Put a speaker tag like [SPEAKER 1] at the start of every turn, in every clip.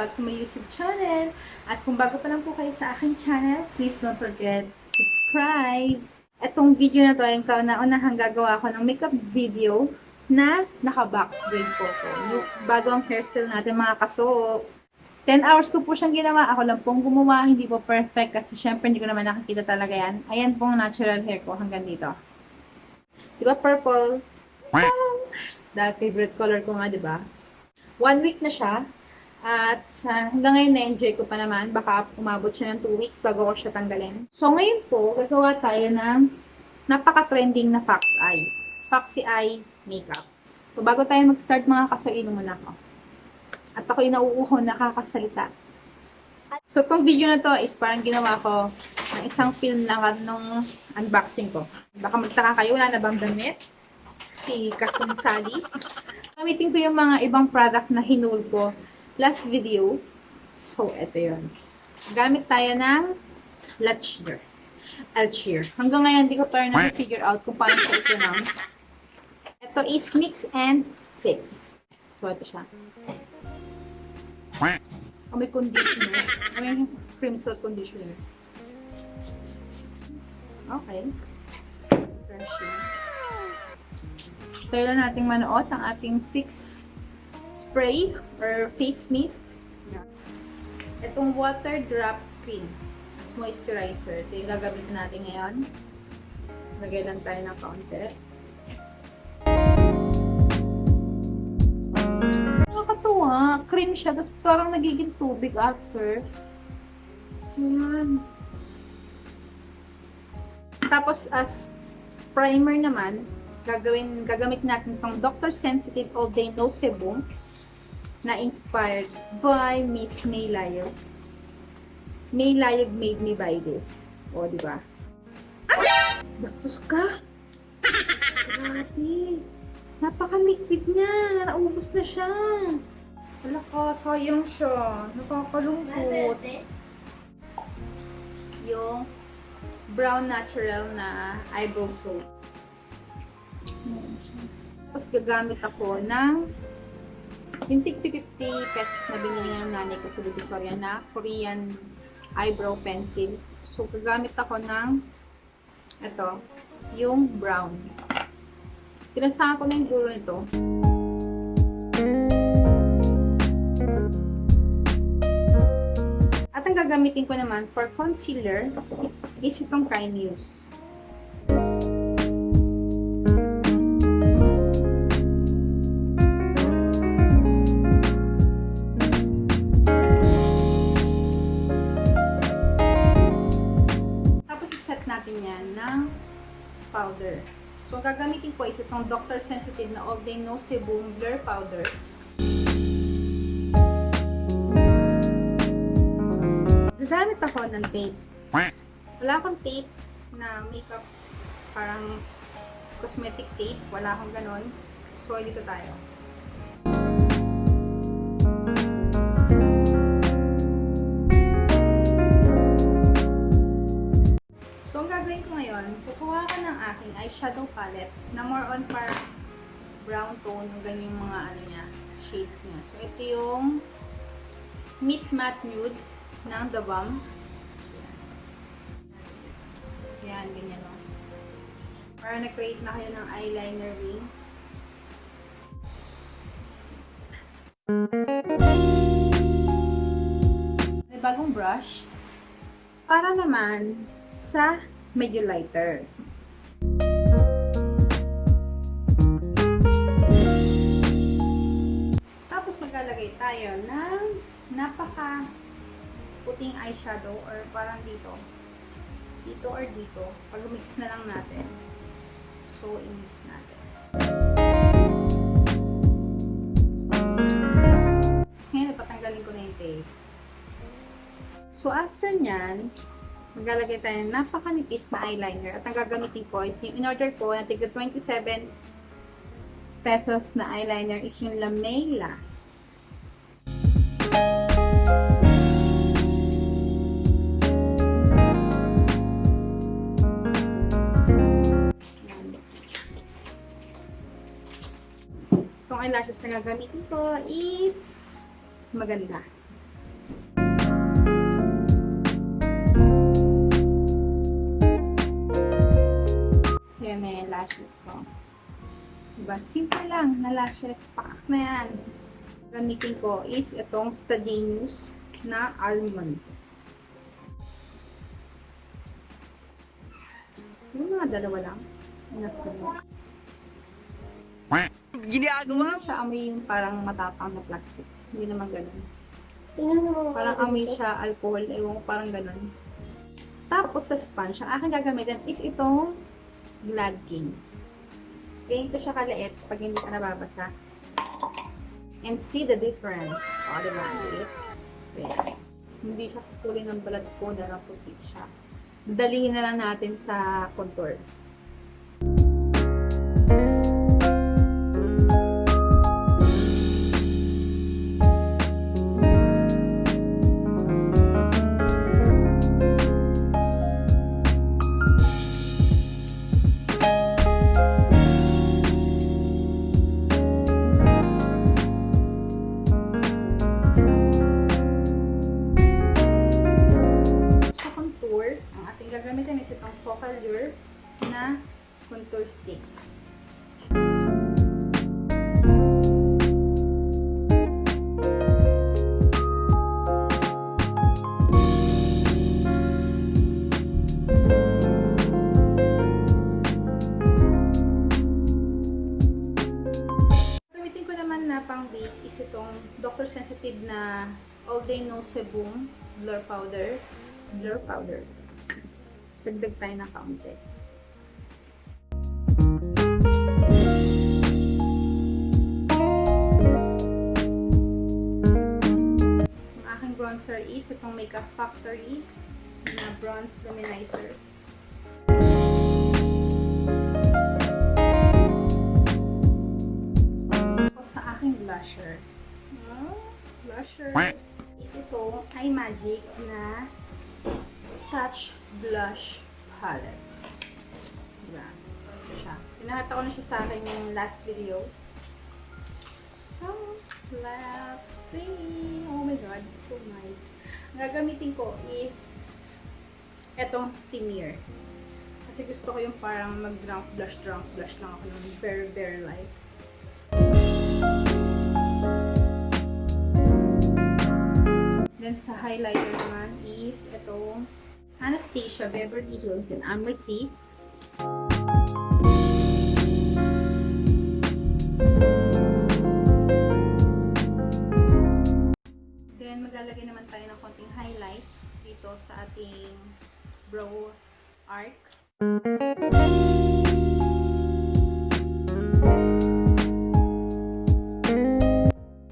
[SPEAKER 1] back to my YouTube channel. At kung bago pa lang po kayo sa aking channel, please don't forget to subscribe. Itong video na to ay kauna-unahang gagawa ako ng makeup video na naka-box braid po ko. Yung bagong hairstyle natin mga kasO. 10 hours ko po siyang ginawa. Ako lang pong gumawa. Hindi po perfect kasi syempre hindi ko naman nakikita talaga yan. Ayan pong natural hair ko hanggang dito. Diba purple? Dahil favorite color ko nga, diba? 1 week na siya. At hanggang ngayon na-enjoy ko pa naman. Baka umabot siya ng 2 weeks bago ko siya tanggalin. So ngayon po, gagawa tayo ng napaka-trending na FOXY. FOXY eye makeup. So bago tayo mag-start mga kasO, inom muna ako. At ako'y nauuho, nakakasalita. So itong video na to is parang ginawa ko ng isang film lang nung unboxing ko. Baka magtaka kayo, wala na bang damit? Si kasO Sally. Gamitin ko yung mga ibang product na hinul ko last video. So, ito yun. Gamit tayo ng Alcheer. Hanggang ngayon, hindi ko pa rin na-figure out kung paano siya i-pronounce. Ito is Mix and Fix. So, ito siya. May conditioner. May crimson conditioner. Okay. Refreshing. Tayo lang nating manuot ang ating Fix spray or face mist. Itong water drop cream. Moisturizer. Ito yung gagamitin natin ngayon. Lagay lang tayo ng kaunti. Nakakatuwa. Cream siya. Tapos parang nagiging tubig after. So, yan. Tapos as primer naman, gagamit natin itong Dr. Sensitive All Day No Sebum na inspired by Miss May Layog. May Layog made me buy this. O, diba? Ah! Bastos ka! Grabe! Napaka-liquid niya! Naubos na siya! Wala ka, sayang siya. Nakakalungkot. Yung brown natural na eyebrow soap. Tapos gagamit ako ng yung tig 50 pesos na binili ng nanay ko sa Divisoria na Korean eyebrow pencil. So gagamit ako ng ito, yung brown. Tinasahan ko na yung dulo nito. At ang gagamitin ko naman for concealer is itong Kindness. Natin yan ng powder. So, ang gagamitin ko is itong Dr. Sensitive na All Day No Sebum Blur Powder. Gagamit ako ng tape. Wala akong tape na makeup, parang cosmetic tape. Wala akong ganon. So, dito tayo. Kukuha ka ng aking eyeshadow palette na more on parang brown tone, yung ganyan yung mga ano niya, shades niya. So, ito yung Meet Matte Nude ng The Balm. Yan, ganyan o. Para na-create na kayo ng eyeliner ring. May bagong brush. Para naman sa medyo lighter. Tapos maglalagay tayo ng napaka puting eyeshadow or parang dito. Dito or dito. Pag-mix na lang natin. So, i-mix natin. Ngayon, patanggalin ko na yung tape. So, after nyan, maglalagay tayo ng napakanipis na eyeliner. At ang gagamitin ko is yung in-order ko na tigda 27 pesos na eyeliner is yung Lamela. Itong eyelashes na gagamitin ko is maganda. diba? Simple lang na lashes. Pakak na yan. Gamitin ko is itong Stadineus na almond. Yung mga dalawa lang.
[SPEAKER 2] Ginagawa
[SPEAKER 1] Hindi siya amoy yung parang matapang na plastic. Hindi naman ganun. Parang amoy siya alcohol. Ewan ko, parang ganun. Tapos sa sponge, ang aking gagamitin is itong Glad King. Ganito siya kaliit pag hindi ka nababasa. And see the difference. O, diba? So, yan. Hindi siya kulay ng balat ko na puti siya. Dalihin na lang natin sa contour. Gagamitin is itong FOXY na contour stick. Gamitin ko naman na pang bake is itong Dr. Sensitive na All Day No Sebum Blur Powder. Dagdag tayo ng kaunti. Ang aking bronzer is itong Makeup Factory na Bronze Luminizer. Tapos sa aking blusher. Blusher is itong iMagic na Touch Blush Palette. Diba? So, ito siya. Pinakita ko na siya sa akin yung last video. So, let's see. Oh my god, so nice. Ang gagamitin ko is etong Timir. Kasi gusto ko yung parang mag-drunk blush lang ako ng very light. Then sa highlighter naman is etong Anastasia Beverly Hills and Ambercy. Then maglalagay naman tayo ng konting highlights dito sa ating brow arc.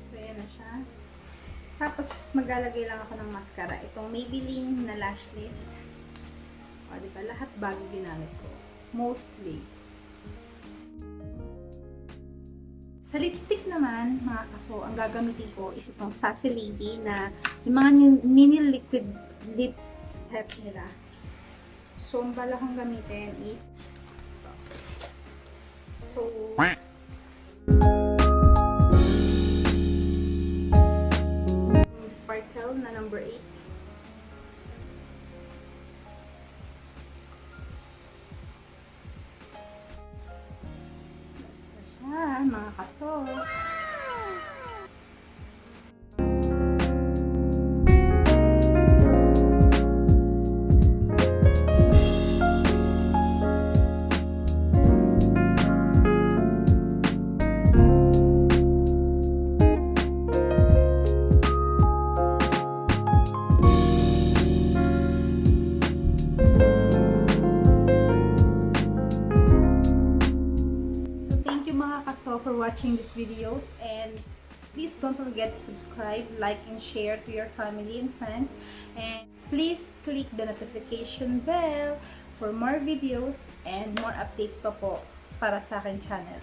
[SPEAKER 1] So yan na siya. Tapos maglalagay lang ako ng mascara. Itong Maybelline na lash lift. O, diba? Lahat bago ginamit ko. Mostly. Sa lipstick naman, mga kaso, ang gagamitin ko is itong Sassy Lady na yung mga mini liquid lip set nila. So, ang bala kong gamitin is ito. So, Sparkle na number 8. Mga kaso. For watching these videos, and please don't forget to subscribe, like, and share to your family and friends, and please click the notification bell for more videos and more updates pa po para sa aking channel.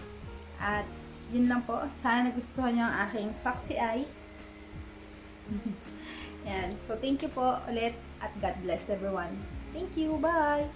[SPEAKER 1] At yun lang po, sana nagustuhan nyo ang aking FOXY eye. Yan. So thank you po ulit at God bless everyone. Thank you, bye!